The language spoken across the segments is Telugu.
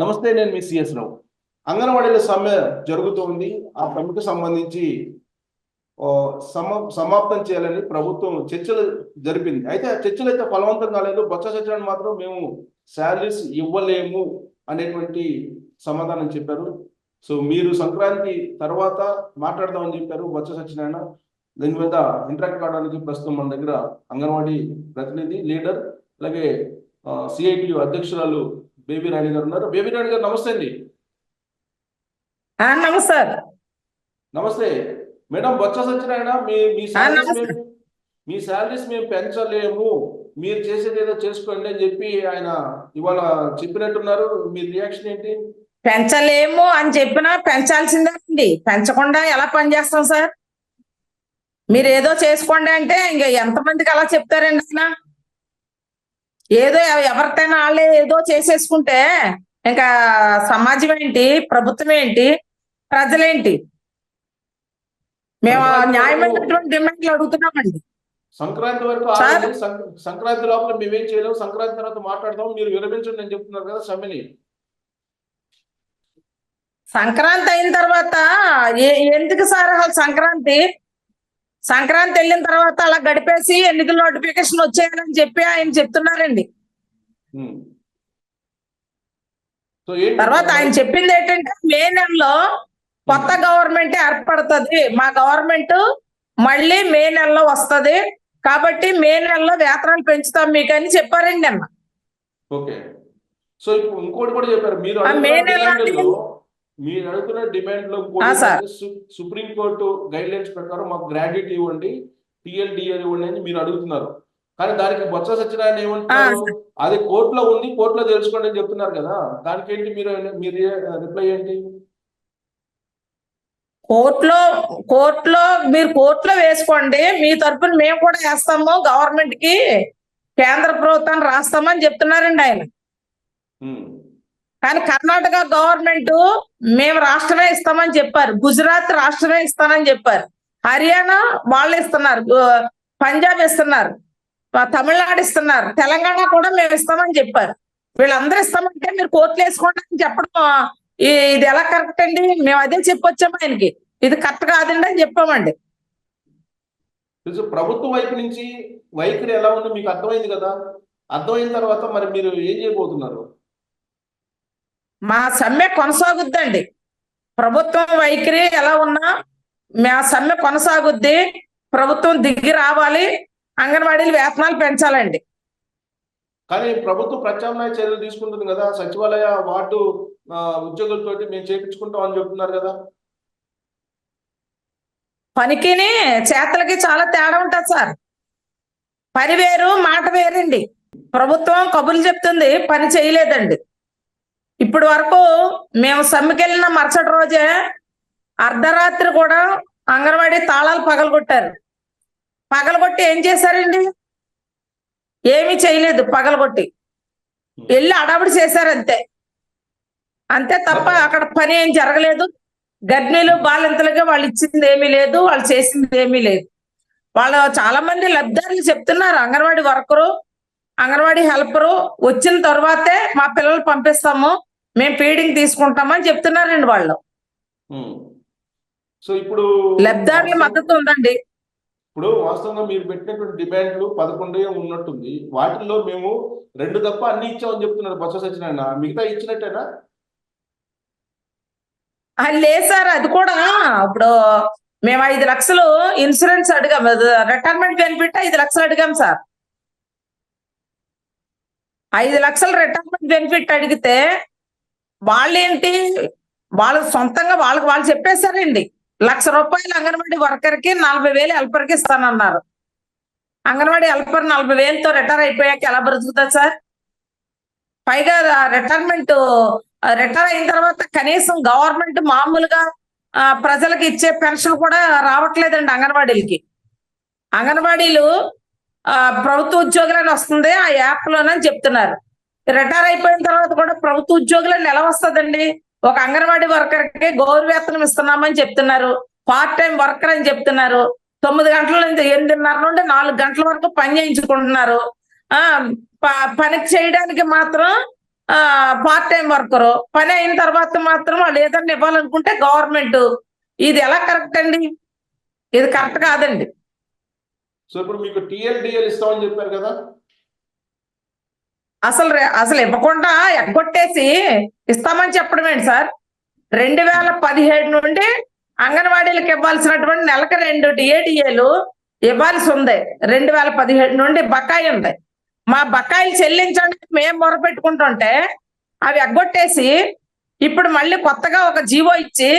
నమస్తే, నేను మీ సిఎస్ రావు. అంగన్వాడీల సమ్మె జరుగుతోంది. ఆ సమ్మెకు సంబంధించి సమాప్తం చేయాలని ప్రభుత్వం చర్చలు జరిపింది. అయితే ఆ చర్చలు అయితే ఫలవంతం కాలేదు. బొత్స సత్యనారాయణ మాత్రం మేము శాలరీస్ ఇవ్వలేము అనేటువంటి సమాధానం చెప్పారు. సో మీరు సంక్రాంతి తర్వాత మాట్లాడదామని చెప్పారు బొత్స సత్యనారాయణ. దీని మీద ఇంటరాక్ట్ కావడానికి ప్రస్తుతం మన దగ్గర అంగన్వాడీ ప్రతినిధి, లీడర్, అలాగే సిఐటియు అధ్యక్షురాలు బేబీ రాణి గారు ఉన్నారు. బేబీ రాణి గారు నమస్తే అండి. నమస్తే. నమస్తే మేడం. బొత్స సత్యనారాయణ మీ శాలరీస్ మేము పెంచలేము, మీరు చేసేది ఏదో చేసుకోండి అని చెప్పి ఆయన ఇవాళ చెప్పినట్టున్నారు. మీ రియాక్షన్ ఏంటి? పెంచలేము అని చెప్పినా పెంచాల్సిందే అండి. పెంచకుండా ఎలా పనిచేస్తాం సార్? మీరు ఏదో చేసుకోండి అంటే ఇంకా ఎంతమందికి అలా చెప్తారండి? అసలు ఏదో ఎవరికైనా వాళ్ళే ఏదో చేసేసుకుంటే ఇంకా సమాజం ఏంటి, ప్రభుత్వం ఏంటి, ప్రజలేంటి? మేము న్యాయమైనటువంటి డిమాండ్లు అడుగుతున్నామండి. సంక్రాంతి వరకు సంక్రాంతి లోపల మేమేం చేయలేము, సంక్రాంతి తర్వాత మాట్లాడదాం, మీరు విరమించండి అని చెప్తున్నారు కదా సమ్మెని. సంక్రాంతి అయిన తర్వాత ఎందుకు సార్ అసలు సంక్రాంతి వెళ్ళిన తర్వాత అలా గడిపేసి ఎన్నికల నోటిఫికేషన్ వచ్చేయాలని చెప్పి ఆయన చెప్తున్నారండి. తర్వాత ఆయన చెప్పింది ఏంటంటే మే నెలలో కొత్త గవర్నమెంట్ ఏర్పడుతుంది, మా గవర్నమెంట్ మళ్ళీ మే నెలలో వస్తుంది, కాబట్టి మే నెలలో వేతనాలు పెంచుతాం మీకు అని చెప్పారండి అన్న. ఓకే. సో ఇప్పుడు ఇంకోటి కూడా చెప్పారు, మీరు అడుగుతున్న డిమాండ్ లో సుప్రీంకోర్టు గైడ్ లైన్స్ ప్రకారం మాకు గ్రాడ్యుయేట్ ఇవ్వండి, టిఎల్డిఎల్ ఇవ్వండి అని మీరు అడుగుతున్నారు. కానీ దానికి బొత్స సత్యనారాయణ ఏమంటున్నారు, అది కోర్టులో ఉంది, కోర్టులో తెలుసుకోండి అని చెప్తున్నారు కదా. దానికి ఏంటి మీరు రిప్లై ఏంటి? కోర్టులో మీరు కోర్టులో వేసుకోండి, మీ తరఫున మేము కూడా వేస్తాము, గవర్నమెంట్ కి కేంద్ర ప్రభుత్వాన్ని రాస్తామని చెప్తున్నారండి ఆయన. కానీ కర్ణాటక గవర్నమెంట్ మేము రాష్ట్రమే ఇస్తామని చెప్పారు, గుజరాత్ రాష్ట్రమే ఇస్తానని చెప్పారు, హర్యానా వాళ్ళు ఇస్తున్నారు, పంజాబ్ ఇస్తున్నారు, తమిళనాడు ఇస్తున్నారు, తెలంగాణ కూడా మేము ఇస్తామని చెప్పారు. వీళ్ళందరూ ఇస్తామంటే మీరు కోర్టులు వేసుకోండి అని చెప్పడం ఇది ఎలా కరెక్ట్ అండి? మేము అదే చెప్పొచ్చాము ఆయనకి, ఇది కరెక్ట్ కాదండి అని చెప్పామండి. ప్రభుత్వం వైపు నుంచి వైఖరి ఎలా ఉందో మీకు అర్థమైంది కదా. అర్థమైన తర్వాత మరి మీరు ఏం చేయబోతున్నారు? మా సమ్మె కొనసాగుద్దండి. ప్రభుత్వం వైఖరి ఎలా ఉన్నా మా సమ్మె కొనసాగుద్ది. ప్రభుత్వం దిగి రావాలి, అంగన్వాడీలు వేతనాలు పెంచాలండి. కానీ ప్రభుత్వం ప్రత్యామ్నాయ చర్యలు తీసుకుంటుంది కదా, సచివాలయ వార్డు ఉద్యోగులతో మేము చేయించుకుంటాం అని చెప్తున్నారు కదా. పనికిని చేతలకి చాలా తేడా ఉంటుంది సార్. పని వేరు, మాట వేరండి. ప్రభుత్వం కబుర్లు చెప్తుంది, పని చేయలేదండి. ఇప్పటి వరకు మేము సమ్మెకెళ్ళిన మరుసటి రోజే అర్ధరాత్రి కూడా అంగన్వాడీ తాళాలు పగలగొట్టి ఏం చేశారండి? ఏమీ చేయలేదు, పగలగొట్టి వెళ్ళి అడావిడి చేశారు అంతే తప్ప అక్కడ పని ఏం జరగలేదు. గర్భిణీలు బాలింతలుగా వాళ్ళు ఇచ్చింది ఏమీ లేదు, వాళ్ళు చేసింది ఏమీ లేదు. వాళ్ళు చాలా మంది లబ్ధిదారులు చెప్తున్నారు, అంగన్వాడీ వర్కరు, అంగన్వాడీ హెల్పరు వచ్చిన తర్వాతే మా పిల్లలు పంపిస్తాము, మేము ఫీడింగ్ తీసుకుంటామని చెప్తున్నారండి వాళ్ళు. సో ఇప్పుడు లబ్ధిదారుల మద్దతు ఉందండి. ఇప్పుడు వాస్తవంగా మీరు పెట్టినటువంటి డిమాండ్లు 11 ఉన్నట్టుంది. వాటిల్లో మేము 2 తప్ప అన్ని ఇచ్చామని చెప్తున్నారు బొత్స సత్యనారాయణ. మిగతా ఇచ్చినట్టేనా? లేదు సార్, అది కూడా ఇప్పుడు మేము 5 లక్షలు ఇన్సూరెన్స్ అడిగాం, రిటైర్మెంట్ బెనిఫిట్ 5 లక్షలు అడిగాం సార్. 5 లక్షలు రిటైర్మెంట్ బెనిఫిట్ అడిగితే వాళ్ళేంటి, వాళ్ళు సొంతంగా వాళ్ళు చెప్పేశారండి, ₹1,00,000 అంగన్వాడీ వర్కర్కి 40,000 హెల్పర్కి ఇస్తానన్నారు. అంగన్వాడీ హెల్పర్ 40,000తో రిటైర్ అయిపోయాక ఎలా బ్రతుకుతుంది సార్? పైగా రిటైర్ అయిన తర్వాత కనీసం గవర్నమెంట్ మామూలుగా ప్రజలకు ఇచ్చే పెన్షన్ కూడా రావట్లేదండి అంగన్వాడీలకి. అంగన్వాడీలు ప్రభుత్వ ఉద్యోగులని వస్తుంది ఆ యాప్ లోనని చెప్తున్నారు. రిటైర్ అయిపోయిన తర్వాత కూడా ప్రభుత్వ ఉద్యోగులని ఎలా వస్తుందండి? ఒక అంగన్వాడీ వర్కర్కి గౌరవ వేతనం ఇస్తున్నామని చెప్తున్నారు, పార్ట్ టైం వర్కర్ అని చెప్తున్నారు, 9 గంటల నుంచి 8:30 నుండి 4 గంటల వరకు పని చేయించుకుంటున్నారు. పని చేయడానికి మాత్రం పార్ట్ టైం వర్కరు, పని అయిన తర్వాత మాత్రం వాళ్ళు ఏదన్నా ఇవ్వాలనుకుంటే గవర్నమెంట్. ఇది ఎలా కరెక్ట్ అండి? ఇది కరెక్ట్ కాదండి. సో ఇప్పుడు మీకు టిఎల్డిఎల్ ఇస్తామని చెప్పారు కదా. అసలు ఇవ్వకుండా ఎగ్గొట్టేసి ఇస్తామని చెప్పడం ఏంటి సార్? 2017 నుండి అంగన్వాడీలకు ఇవ్వాల్సినటువంటి నెలకు 2 డిఏడిఏలు ఇవ్వాల్సి ఉంది. 2017 నుండి బకాయి ఉంది. మా బకాయిలు చెల్లించండి మేము మొరపెట్టుకుంటుంటే అవి ఎగ్గొట్టేసి ఇప్పుడు మళ్ళీ కొత్తగా ఒక జీవో ఇచ్చి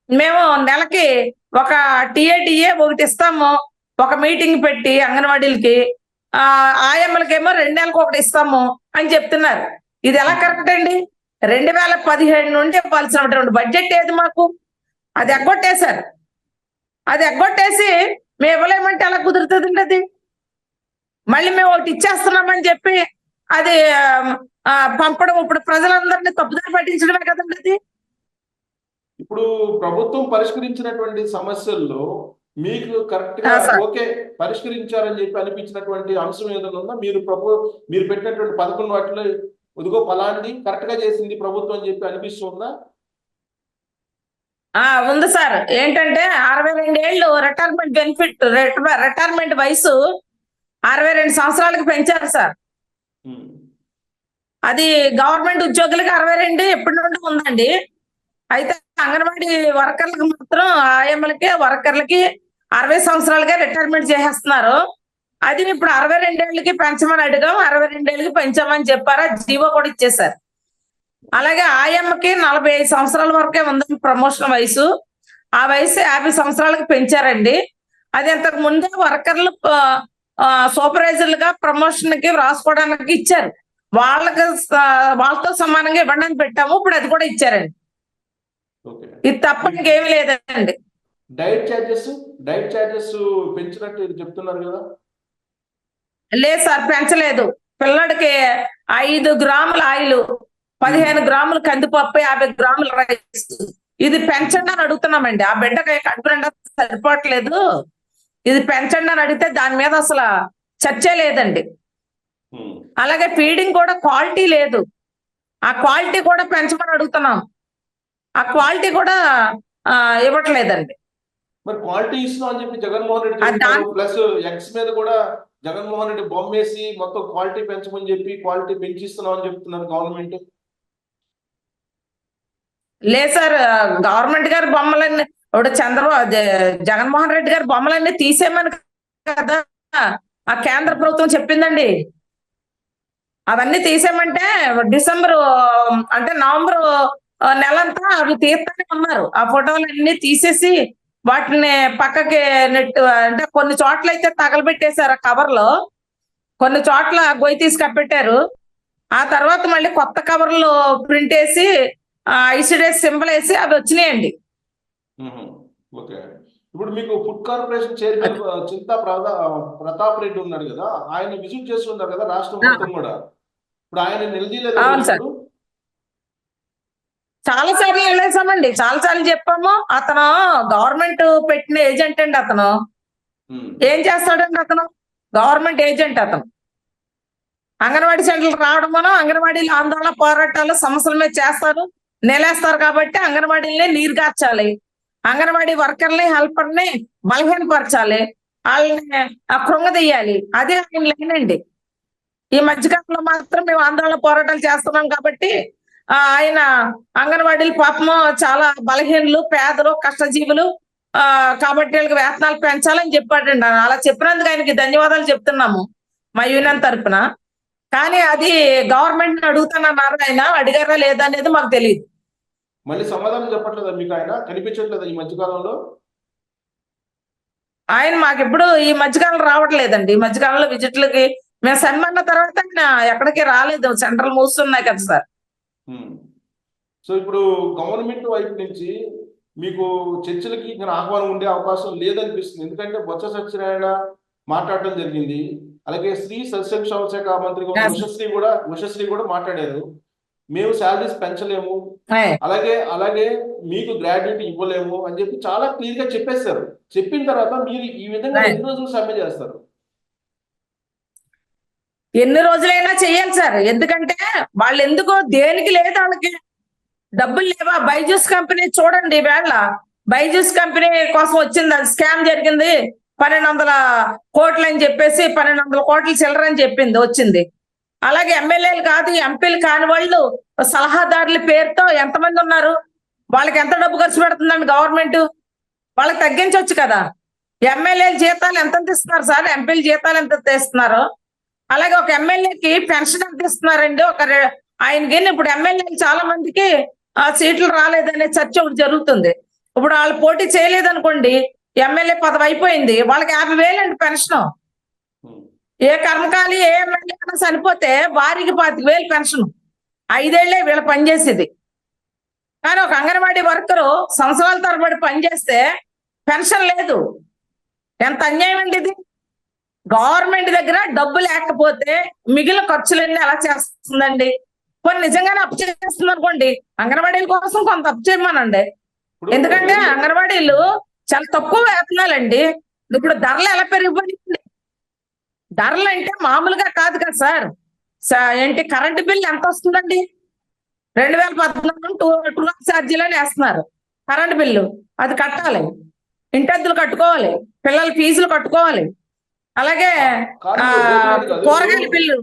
మేము నెలకి ఒక టిఏడిఏ ఒకటి ఇస్తాము, ఒక మీటింగ్ పెట్టి అంగన్వాడీలకి ఆయమ్మలకేమో 2 నెలలకు ఒకటి ఇస్తాము అని చెప్తున్నారు. ఇది ఎలా కరెక్ట్ అండి? 2017 నుండి ఇవ్వాల్సినటువంటి బడ్జెట్ ఏది మాకు? అది ఎగ్గొట్టేశారు. అది ఎగ్గొట్టేసి మేము ఇవ్వలేమంటే ఎలా కుదురుతుందండి? అది మళ్ళీ మేము ఒకటి ఇచ్చేస్తున్నామని చెప్పి అది పంపడం ఇప్పుడు ప్రజలందరినీ తప్పుదారి పట్టించడమే కదండి అది. ఇప్పుడు ప్రభుత్వం పరిష్కరించినటువంటి సమస్యల్లో మీకు కరెక్ట్ గా ఓకే పరిష్కరించారని చెప్పి అనిపించినటువంటి అంశం ఏదైనా ఉందా? మీరు పెట్టినటువంటి 11 వాటిలో ఇదిగో ఫలాంటి కరెక్ట్ గా చేసింది ప్రభుత్వం అని చెప్పి అనిపిస్తుందా? ఉంది సార్. ఏంటంటే 62 ఏళ్ళు రిటైర్మెంట్ బెనిఫిట్, రిటైర్మెంట్ వయసు 62 సంవత్సరాలకు పెంచారు సార్. అది గవర్నమెంట్ ఉద్యోగులకి 62 ఎప్పటి నుండి ఉందండి. అయితే అంగన్వాడీ వర్కర్లకు మాత్రం ఆయమ్మలకి వర్కర్లకి 60 సంవత్సరాలుగా రిటైర్మెంట్ చేసేస్తున్నారు. అది ఇప్పుడు 62 ఏళ్ళకి పెంచమని అడిగాం, 62 ఏళ్ళకి పెంచామని చెప్పారా, జీవో కూడా ఇచ్చేశారు. అలాగే ఆయమ్మకి 45 సంవత్సరాల వరకే ఉంది ప్రమోషన్ వయసు. ఆ వయసు 50 సంవత్సరాలకు పెంచారండి. అది ఇంతకు ముందే వర్కర్లు సూపర్వైజర్లుగా ప్రమోషన్ కి రాసుకోవడానికి ఇచ్చారు. వాళ్ళతో సమానంగా ఇవ్వడానికి పెట్టాము. ఇప్పుడు అది కూడా ఇచ్చారండి. ఇది తప్ప ఇంకేమీ లేదండి. డైట్ చార్జెస్ పెంచినట్టు చెప్తున్నారు కదా. లేదు సార్, పెంచలేదు. పిల్లడికి 5 గ్రాముల ఆయిల్, 15 గ్రాములు కందిపప్పు, 50 గ్రాముల రైస్, ఇది పెంచండి అని అడుగుతున్నామండి. ఆ బిడ్డకి కడుపు నిండా సరిపోవట్లేదు, ఇది పెంచండి అని అడిగితే దాని మీద అసలు చర్చే లేదండి. అలాగే ఫీడింగ్ కూడా క్వాలిటీ లేదు. ఆ క్వాలిటీ కూడా పెంచమని అడుగుతున్నాం. ఆ క్వాలిటీ కూడా ఇవ్వట్లేదండి. మరి క్వాలిటీ ఇస్తున్నాం అని చెప్పి జగన్మోహన్ రెడ్డి ప్లస్ ఎక్స్ మీద కూడా జగన్మోహన్ రెడ్డి బొమ్మేసి మొత్తం క్వాలిటీ పెంచమని చెప్పి క్వాలిటీ పెంచిస్తున్నాం అని చెప్తున్నారు గవర్నమెంట్. లేదు సార్, గవర్నమెంట్ గారి బొమ్మలన్నీ ఇప్పుడు జగన్మోహన్ రెడ్డి గారి బొమ్మలన్నీ తీసేయమని కదా ఆ కేంద్ర ప్రభుత్వం చెప్పిందండి. అవన్నీ తీసేయమంటే డిసెంబర్ అంటే నవంబర్ నెలంతా అవి తీస్తూనే ఉన్నారు. ఆ ఫోటోలన్నీ తీసేసి వాటిని పక్కకి నెట్ అంటే కొన్ని చోట్ల అయితే తగలబెట్టేశారు ఆ కవర్ లో, కొన్ని చోట్ల గొయ్యి తీసి కప్పెట్టారు. ఆ తర్వాత మళ్ళీ కొత్త కవర్లు ప్రింట్ వేసి ఐసిడిఎస్ సింబల్ వేసి అవి వచ్చినాయండి. ఓకే, ఇప్పుడు మీకు ఫుడ్ కార్పొరేషన్ చైర్మన్ చింతా ప్రతాప్ రెడ్డి ఉన్నాడు కదా, ఆయన విజిట్ చేస్తున్నారు కదా రాష్ట్రం మొత్తం కూడా. ఇప్పుడు ఆయన నిలదీయలేదు? చాలా సార్లు వెళ్ళేసామండి, చాలా సార్లు చెప్పాము. అతను గవర్నమెంట్ పెట్టిన ఏజెంట్ అండి. అతను ఏం చేస్తాడండి? అతను గవర్నమెంట్ ఏజెంట్. అతను అంగన్వాడీ సెంటర్లు రావడం వల్ల అంగన్వాడీలు ఆందోళన పోరాటాలు సమస్యల మీద చేస్తారు, నిలేస్తారు. కాబట్టి అంగన్వాడీలనే నీరుగార్చాలి, అంగన్వాడీ వర్కర్ని హెల్పర్ని బలహీనపరచాలి, వాళ్ళని కృంగదీయాలి. అదే ఆయన లేనండి. ఈ మధ్యకాలంలో మాత్రం మేము ఆందోళన పోరాటాలు చేస్తున్నాం కాబట్టి ఆయన అంగన్వాడీలు పాపము చాలా బలహీనులు, పేదలు, కష్టజీవులు, కాబట్టి వీళ్ళకి వేతనాలు పెంచాలని చెప్పాడండి. అలా చెప్పినందుకు ఆయనకి ధన్యవాదాలు చెప్తున్నాము మా యూనియన్ తరఫున. కానీ అది గవర్నమెంట్ అడుగుతానన్నారు. ఆయన అడిగారా లేదా అనేది మాకు తెలియదు. మళ్ళీ సమాధానం చెప్పట్లేదా మీకు? ఆయన కనిపించట్లేదా ఈ మధ్యకాలంలో? ఆయన మాకు ఎప్పుడు ఈ మధ్యకాలంలో రావట్లేదండి. ఈ మధ్యకాలంలో విజిట్లకి మేము సన్మాన తర్వాత ఆయన ఎక్కడికి రాలేదు. సెంట్రల్ మూస్తున్నాయి కదా సార్. సో ఇప్పుడు గవర్నమెంట్ వైపు నుంచి మీకు చర్చలకి ఆహ్వానం ఉండే అవకాశం లేదనిపిస్తుంది. ఎందుకంటే బొత్స సత్యనారాయణ మాట్లాడటం జరిగింది, అలాగే స్త్రీ సంక్షేమ శాఖ మంత్రి ఉషశ్రీ కూడా మాట్లాడారు. మేము శాలరీస్ పెంచలేము, అలాగే మీకు గ్రాడ్యుయేట్ ఇవ్వలేము అని చెప్పి చాలా క్లియర్ గా చెప్పేశారు. చెప్పిన తర్వాత మీరు ఈ విధంగా ఎన్ని రోజులు సమ్మె చేస్తారు? ఎన్ని రోజులైనా చెయ్యాలి సార్. ఎందుకంటే వాళ్ళు ఎందుకో దేనికి లేదు వాళ్ళకి డబ్బులు లేవా. బైజూస్ కంపెనీ చూడండి, వేళ బైజూస్ కంపెనీ కోసం వచ్చింది, అది స్కామ్ జరిగింది, 1200 కోట్లు అని చెప్పేసి 1200 కోట్లు చిల్లర అని చెప్పింది వచ్చింది. అలాగే ఎమ్మెల్యేలు కాదు, ఎంపీలు కాని వాళ్ళు సలహాదారుల పేరుతో ఎంతమంది ఉన్నారు? వాళ్ళకి ఎంత డబ్బు ఖర్చు పెడుతుందండి గవర్నమెంట్? వాళ్ళకి తగ్గించవచ్చు కదా. ఎమ్మెల్యేల జీతాలు ఎంత ఇస్తున్నారు సార్, ఎంపీల జీతాలు ఎంత ఇస్తున్నారు? అలాగే ఒక ఎమ్మెల్యేకి పెన్షన్ ఎంత ఇస్తున్నారండి? ఆయనకి ఇప్పుడు ఎమ్మెల్యేలు చాలా మందికి ఆ సీట్లు రాలేదనే చర్చ ఒకటి జరుగుతుంది. ఇప్పుడు వాళ్ళు పోటీ చేయలేదనుకోండి, ఎమ్మెల్యే పదవి అయిపోయింది, వాళ్ళకి 50,000 అండి పెన్షన్. ఏ కర్మకాలి ఏ ఎమ్మెల్యే చనిపోతే వారికి 25,000 పెన్షన్. 5 ఏళ్లే వీళ్ళ పనిచేసేది. కానీ ఒక అంగన్వాడీ వర్కరు సంవత్సరాల తరబడి పనిచేస్తే పెన్షన్ లేదు. ఎంత అన్యాయం అండి ఇది. గవర్నమెంట్ దగ్గర డబ్బు లేకపోతే మిగిలిన ఖర్చులన్నీ ఎలా చేస్తుందండి? కొన్ని నిజంగానే అప్పు చేస్తుంది అనుకోండి, అంగన్వాడీల కోసం కొంత అప్పు చేయమనండి. ఎందుకంటే అంగన్వాడీలు చాలా తక్కువ వేతనాలండి. ఇప్పుడు ధరలు ఎలా పెరిగిపోయింది? ధరలు అంటే మామూలుగా కాదు కదా సార్. ఏంటి కరెంటు బిల్ ఎంత వస్తుందండి? 2014 టూ ఛార్జీలని వేస్తున్నారు కరెంటు బిల్లు. అది కట్టాలి, ఇంటద్దులు కట్టుకోవాలి, పిల్లల ఫీజులు కట్టుకోవాలి, అలాగే కూరగాయల బిల్లు